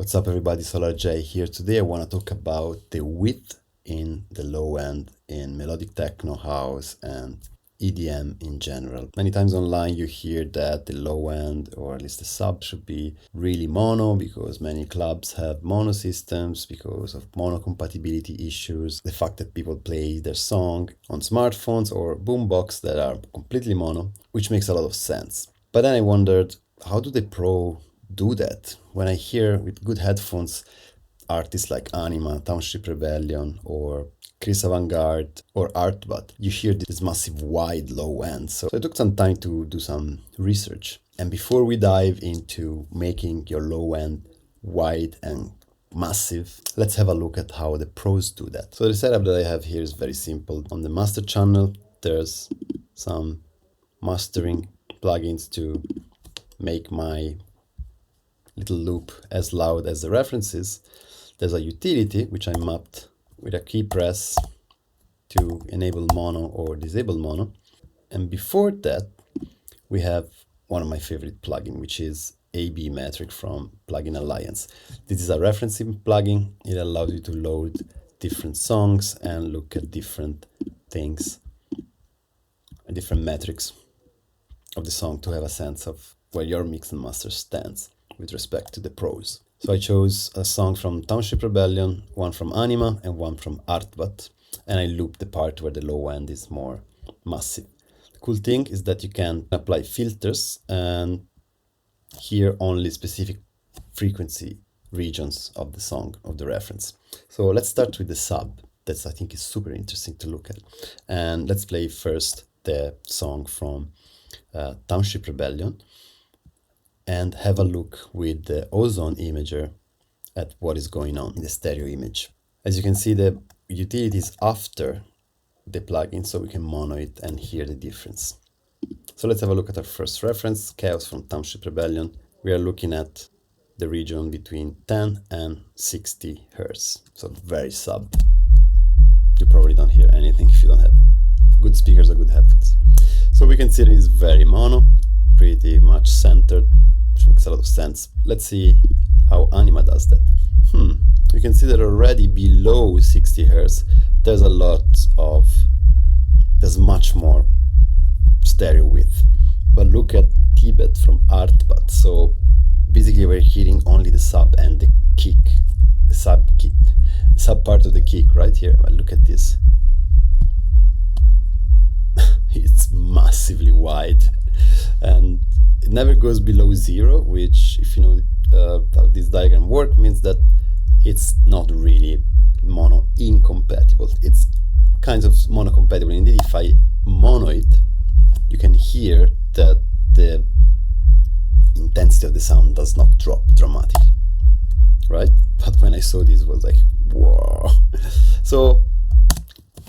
What's up everybody, Solar J here. Today I want to talk about the width in the low end in melodic techno, house and EDM in general. Many times online you hear that the low end, or at least the sub, should be really mono because many clubs have mono systems because of mono compatibility issues. The fact that people play their song on smartphones or boombox that are completely mono, which makes a lot of sense. But then I wondered, how do the pro do that? When I hear with good headphones artists like Anyma, Twownship Rebellion, or Avantgarde or ARTBAT, you hear this massive wide low end. So I took some time to do some research. And before we dive into making your low end wide and massive, let's have a look at how the pros do that. So the setup that I have here is very simple. On the master channel, there's some mastering plugins to make my little loop as loud as the references. There's a utility which I mapped with a key press to enable mono or disable mono. And before that, we have one of my favorite plugins, which is AB Metric from Plugin Alliance. This is a referencing plugin. It allows you to load different songs and look at different things, different metrics of the song to have a sense of where your mix and master stands with respect to the pros. So I chose a song from Twownship Rebellion, one from Anyma and one from ARTBAT, and I looped the part where the low end is more massive. The cool thing is that you can apply filters and hear only specific frequency regions of the song, of the reference. So let's start with the sub. That's, I think, is super interesting to look at. And let's play first the song from Twownship Rebellion and have a look with the ozone imager at what is going on in the stereo image. As you can see, the utility is after the plugin, so we can mono it and hear the difference. So let's have a look at our first reference, Chaos from Twownship Rebellion. We are looking at the region between 10 and 60 Hertz, so very sub. You probably don't hear anything if you don't have good speakers or good headphones. So we can see that it's very mono, pretty much centered, which makes a lot of sense. Let's see how Anyma does that. You can see that already below 60 Hertz, there's much more stereo width. But look at Tibet from ARTBAT. So basically we're hearing only the sub and the kick, the sub part of the kick right here. But look at this. It's massively wide. And it never goes below 0, which, if you know how this diagram works, means that it's not really mono incompatible. It's kind of mono compatible. Indeed, if I mono it, you can hear that the intensity of the sound does not drop dramatically, right? But when I saw this, it was like, whoa. So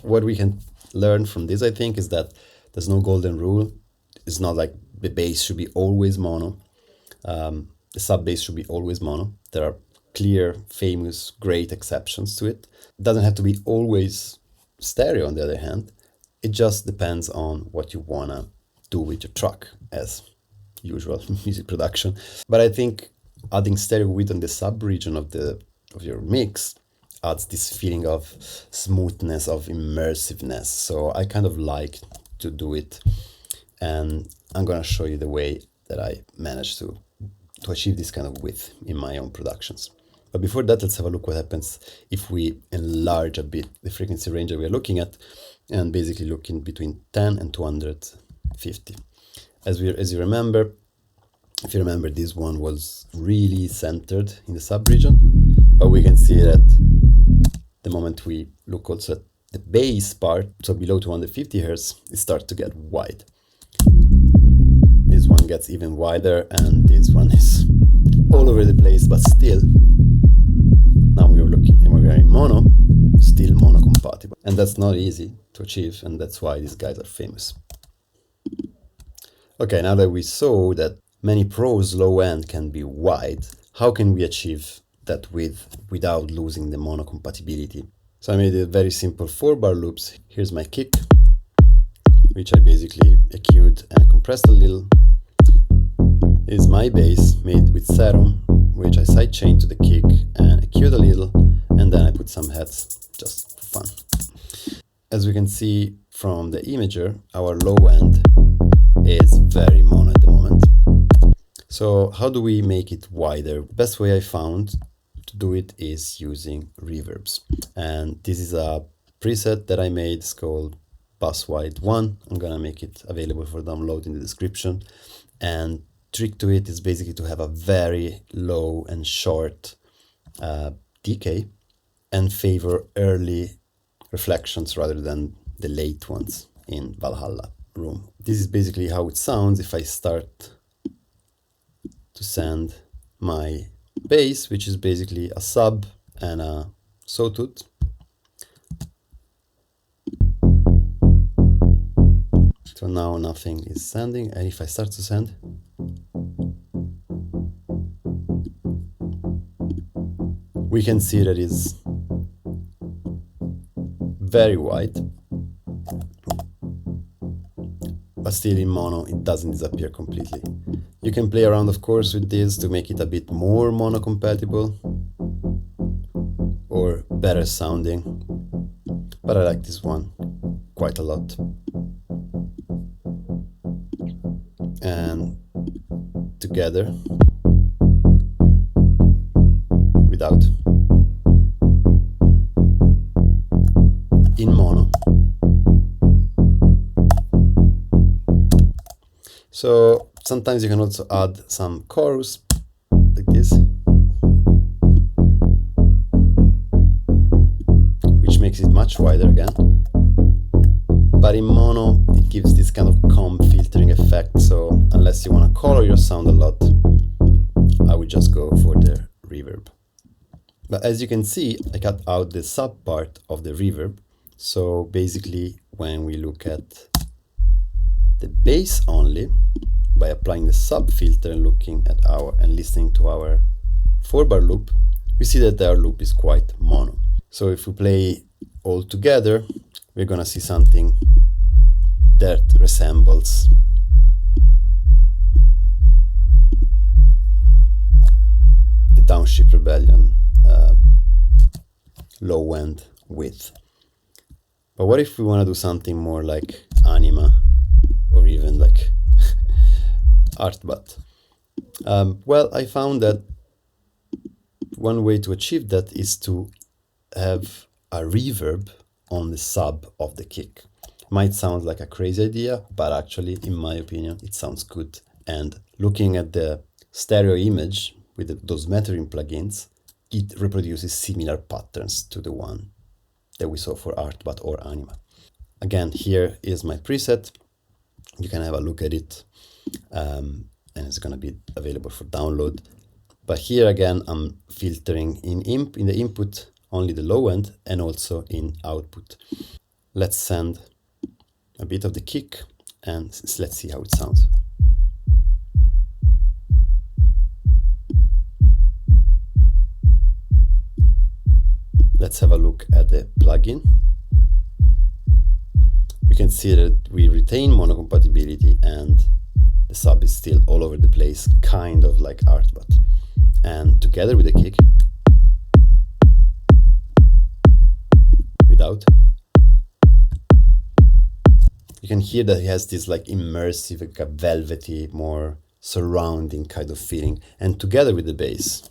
what we can learn from this, I think, is that there's no golden rule. It's not like the bass should be always mono. The sub bass should be always mono. There are clear, famous, great exceptions to it. It doesn't have to be always stereo, on the other hand. It just depends on what you want to do with your track, as usual music production. But I think adding stereo width on the sub region of your mix adds this feeling of smoothness, of immersiveness. So I kind of like to do it. And I'm going to show you the way that I managed to achieve this kind of width in my own productions. But before that, let's have a look what happens if we enlarge a bit the frequency range that we are looking at, and basically looking between 10 and 250. As you remember, if you remember, this one was really centered in the sub region, but we can see that the moment we look also at the bass part, so below 250 Hertz, it starts to get wide. This one gets even wider, and this one is all over the place, but still, now we are looking, and we're in mono, still mono compatible. And that's not easy to achieve, and that's why these guys are famous. Okay, now that we saw that many pros low end can be wide, how can we achieve that width without losing the mono compatibility? So I made a very simple 4-bar loops. Here's my kick, which I basically EQ'd and compressed a little. This is my bass made with serum, which I sidechained to the kick EQ'd a little, and then I put some heads just for fun. As we can see from the imager, our low end is very mono at the moment. So how do we make it wider? The best way I found to do it is using reverbs. And this is a preset that I made. It's called Bass Wide 1. I'm gonna make it available for download in the description. And trick to it is basically to have a very low and short decay and favor early reflections rather than the late ones in Valhalla room. This is basically how it sounds if I start to send my bass, which is basically a sub and a sawtooth. So now nothing is sending, and if I start to send, we can see that it's very wide, but still in mono it doesn't disappear completely. You can play around, of course, with this to make it a bit more mono compatible or better sounding, but I like this one quite a lot. And together, without, in mono. So sometimes you can also add some chorus like this, which makes it much wider again. But in mono, it gives this kind of comb filtering effect. So unless you want to color your sound a lot, I would just go for the reverb. But as you can see, I cut out the sub part of the reverb. So basically, when we look at the bass only, by applying the sub filter and looking at and listening to our 4-bar loop, we see that our loop is quite mono. So if we play all together, we're gonna see something that resembles the Twownship Rebellion low end width. But what if we want to do something more like Anyma or even like ARTBAT? Well, I found that one way to achieve that is to have a reverb on the sub of the kick. Might sound like a crazy idea, but actually, in my opinion, it sounds good. And looking at the stereo image with those metering plugins, it reproduces similar patterns to the one that we saw for ARTBAT or Anyma. Again, here is my preset. You can have a look at it, and it's going to be available for download. But here again, I'm filtering in the input only the low end and also in output. Let's send a bit of the kick and let's see how it sounds. Let's have a look at the plugin. We can see that we retain mono compatibility and the sub is still all over the place, kind of like ARTBAT. And together with the kick, without, you can hear that it has this like immersive, like a velvety, more surrounding kind of feeling. And together with the bass,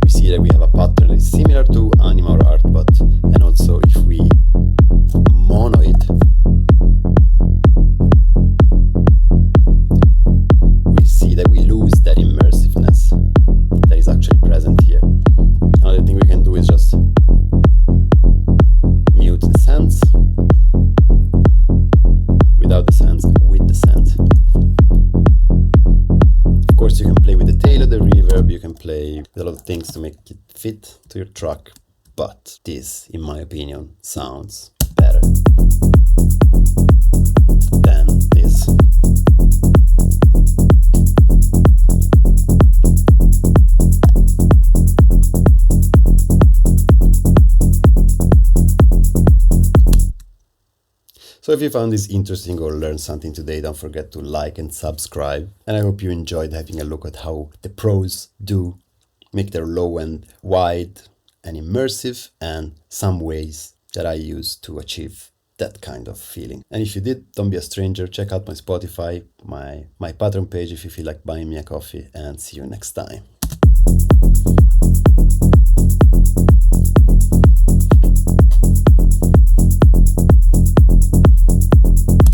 we see that we have a pattern that is similar to Anyma or ARTBAT. And also if we mono it, we see that we lose that immersiveness that is actually present here. Another thing we can do is just mute the sends without the sends, with the sends. Of course, you can play with the tail of the reverb, you can play with a lot of things to make it fit to your track, but this, in my opinion, sounds better than this. So if you found this interesting or learned something today, don't forget to like and subscribe. And I hope you enjoyed having a look at how the pros do make their low end wide and immersive, and some ways that I use to achieve that kind of feeling. And if you did, don't be a stranger. Check out my Spotify, my Patreon page if you feel like buying me a coffee, and see you next time.